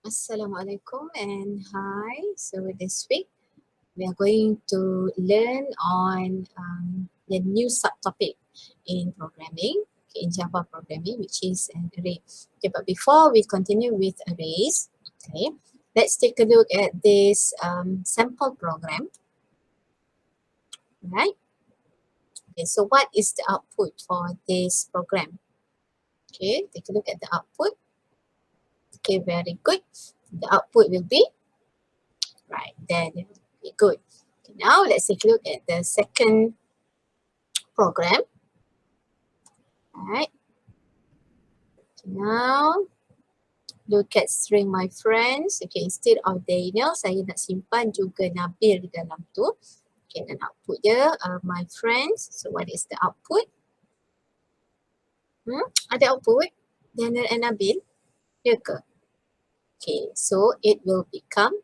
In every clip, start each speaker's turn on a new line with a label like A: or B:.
A: Assalamualaikum and hi. So this week we are going to learn on the new subtopic in programming, in Java programming, which is an array. Okay, but before we continue with arrays, okay, let's take a look at this sample program, right? Okay, so what is the output for this program? Okay, take a look at the output. Okay, very good. The output will be right there. Okay, good. Okay, now let's take a look at the second program. Alright. Okay, now look at string my friends. Okay, instead of Daniel, saya nak simpan juga Nabil di dalam tu. Okay, dan output dia my friends. So what is the output? Ada output Daniel and Nabil? Ya ke? Okay, so it will become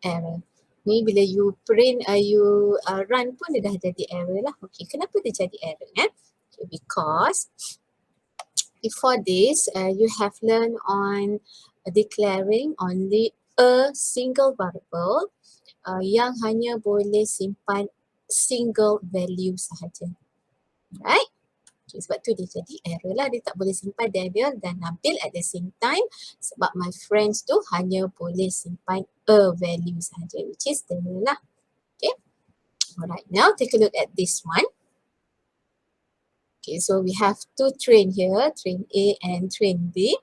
A: error. Ni bila you print, you run pun dia dah jadi error lah. Okay, kenapa dia jadi error? Okay, because before this, you have learned on declaring only a single variable yang hanya boleh simpan single value sahaja. Right? Okay, sebab tu dia jadi error lah. Dia tak boleh simpan Daniel dan Nabil at the same time sebab my friends tu hanya boleh simpan a value sahaja, which is Daniel lah. Okay. Alright, now take a look at this one. Okay, so we have two train here, train A and train B.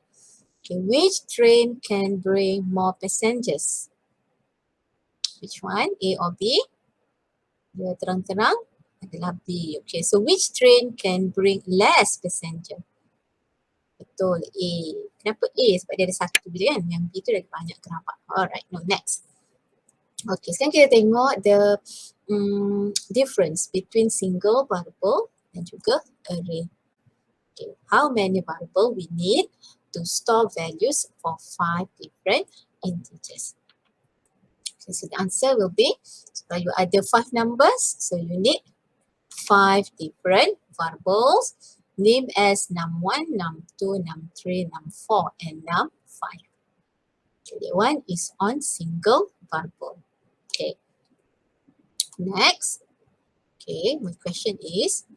A: Okay, which train can bring more passengers? Which one, A or B? Dia terang-terang adalah B. Okay, so which train can bring less passenger? Betul, A. Kenapa A? Sebab dia ada satu je kan, yang B tu lagi banyak, kenapa? Alright, no, next. Okay, sekarang kita tengok the difference between single variable dan juga array. Okay, how many variable we need to store values for 5 different integers? Okay, so the answer will be, so you ada 5 numbers, so you need 5 different variables named as num1, num2, num3, num4 and num5. Okay, that one is on single variable. Okay. Next. Okay, my question is,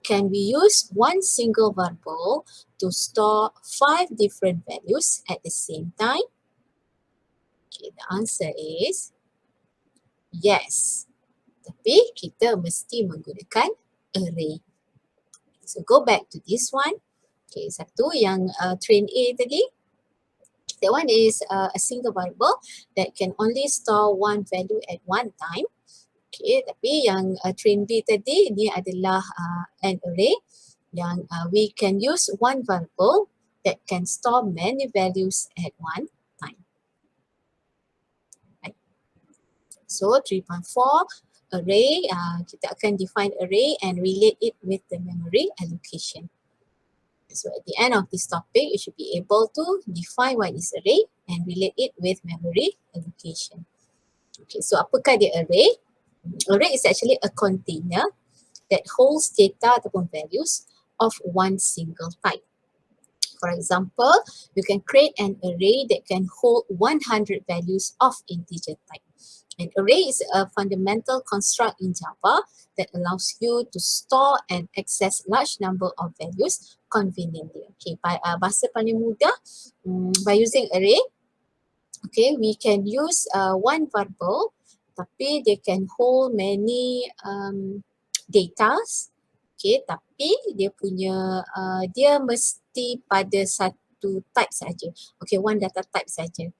A: can we use one single variable to store 5 different values at the same time? Okay, the answer is yes. Tapi kita mesti menggunakan array. So go back to this one. Okay, satu yang train A tadi. That one is a single variable that can only store one value at one time. Okay, tapi yang train B tadi, ni adalah an array yang we can use one variable that can store many values at one time. Right. So 3.4 array, kita akan define array and relate it with the memory allocation. So at the end of this topic, you should be able to define what is array and relate it with memory allocation. Okay, so apakah dia array? Array is actually a container that holds data ataupun values of one single type. For example, you can create an array that can hold 100 values of integer type. An array is a fundamental construct in Java that allows you to store and access large number of values conveniently. Okay, by bahasa paling mudah, by using array, okay, we can use one variable, tapi they can hold many datas. Okay, tapi dia punya dia mesti pada satu type saja. Okay, one data type saja.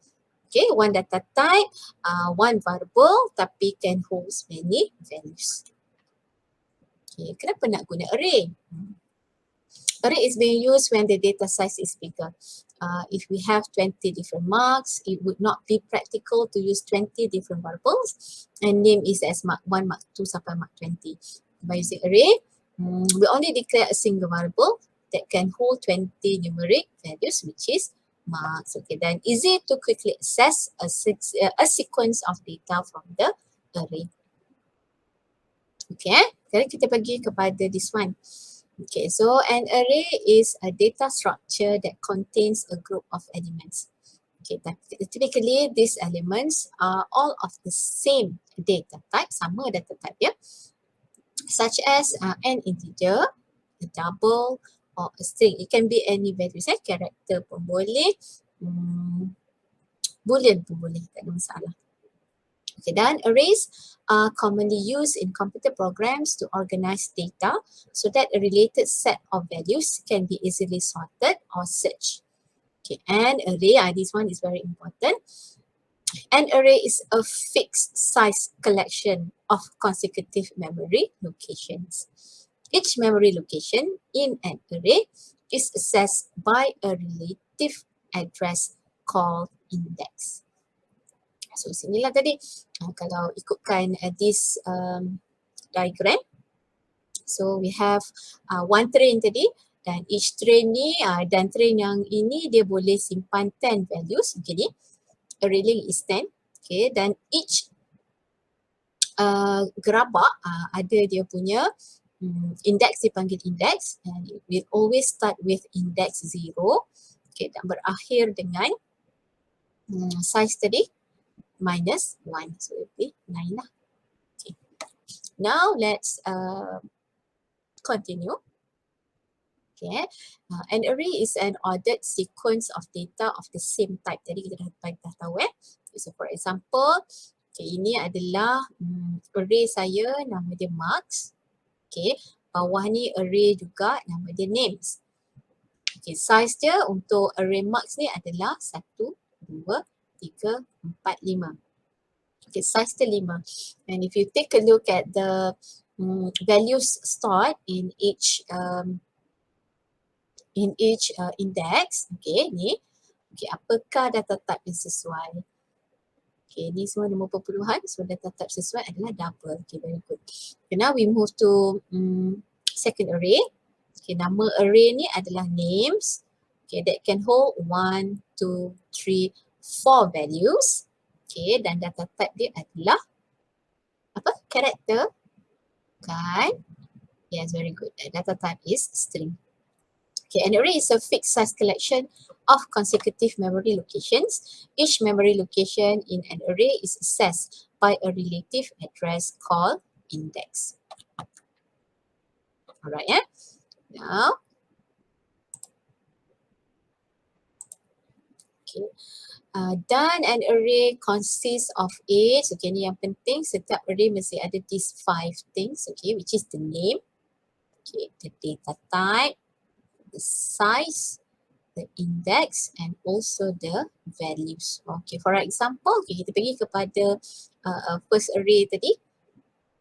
A: Okay, one data type, one variable tapi can hold many values. Okay, kenapa nak guna array? Array is being used when the data size is bigger. If we have 20 different marks, it would not be practical to use 20 different variables and name is as mark 1, mark 2 sampai mark 20. By using array, we only declare a single variable that can hold 20 numeric values, which is marks. Okay, then easy to quickly access a sequence of data from the array. Okay, sekarang kita pergi kepada this one. Okay, so an array is a data structure that contains a group of elements. Okay, typically these elements are all of the same data type, sama data type ya, such as an integer, a double, or a string. It can be any value, character pun boleh, boolean pun boleh, tak ada masalah. Okay, dan arrays are commonly used in computer programs to organize data so that a related set of values can be easily sorted or searched. Okay, an array, this one is very important. An array is a fixed size collection of consecutive memory locations. Each memory location in an array is accessed by a relative address called index. So sinilah tadi, kalau ikutkan this diagram. So we have one train tadi, dan each train ni, dan train yang ini dia boleh simpan 10 values. Okay ni, array length is 10. Okay, dan each gerabak ada dia punya index, dipanggil index, and it will always start with index 0. Okay, dan berakhir dengan size tadi minus 1. So it will be 9 lah. Okay. Now let's continue. Okay. An array is an ordered sequence of data of the same type. Tadi kita dah tahu So for example, okay, ini adalah array saya, nama dia marks. Okay. Bawah ni array juga, nama dia names. Okay, size dia untuk array marks ni adalah 1, 2, 3, 4, 5. Okay, size dia 5. And if you take a look at the values stored in each index, okay, ni, okay, apakah data type yang sesuai? Okay, ni semua nombor perpuluhan, so data type sesuai adalah double. Okay, very good. Okay, now we move to second array. Okay, nama array ni adalah names. Okay, that can hold 1, 2, 3, 4 values. Okay, dan data type dia adalah apa? Character. Kan? Yes, very good. Data type is string. Okay, an array is a fixed size collection of consecutive memory locations. Each memory location in an array is accessed by a relative address called index. Alright, Now, okay. Dan an array consists of 8. Okay, ni yang penting. Setiap array mesti ada these 5 things. Okay, which is the name, okay, the data type, the size, the index, and also the values. Okay, for example, okay, kita pergi kepada first array tadi.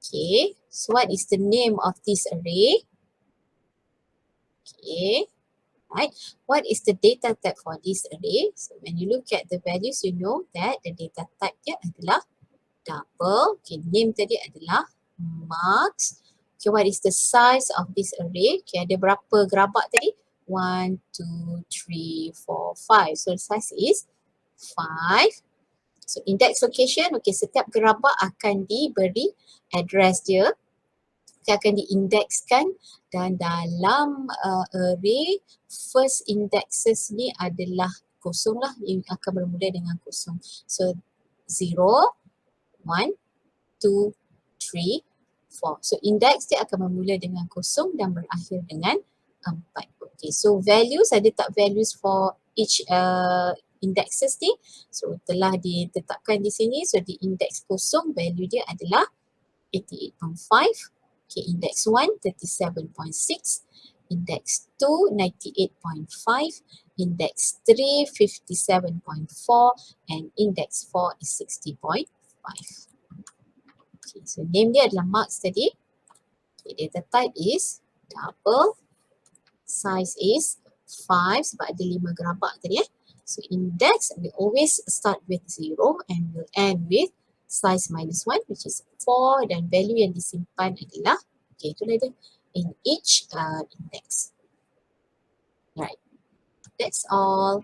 A: Okay, so what is the name of this array? Okay. Right. What is the data type for this array? So when you look at the values, you know that the data type dia adalah double. Okay, name tadi adalah marks. Okay, what is the size of this array? Okay, ada berapa gerabak tadi? 1, 2, 3, 4, 5. So the size is 5. So index location, okay, setiap gerabak akan diberi address dia. Dia akan diindekskan, dan dalam array first indexes ni adalah kosong lah, yang akan bermula dengan kosong. So 0, 1, 2, 3, 4. So index dia akan bermula dengan kosong dan berakhir dengan 4. Okay, so values, ada tak values for each indexes ni? So telah ditetapkan di sini. So di index kosong, value dia adalah 88.5. Okay, index 1, 37.6, index 2, 98.5, index 3, 57.4, and index 4 is 60.5. Okay, so name dia adalah marks tadi. Okay, data type is double, size is 5 sebab ada 5 gerabak tadi. So index, we always start with 0 and will end with size minus 1, which is 4, dan value yang disimpan adalah, okay, itulah dia, in each index. Right, that's all.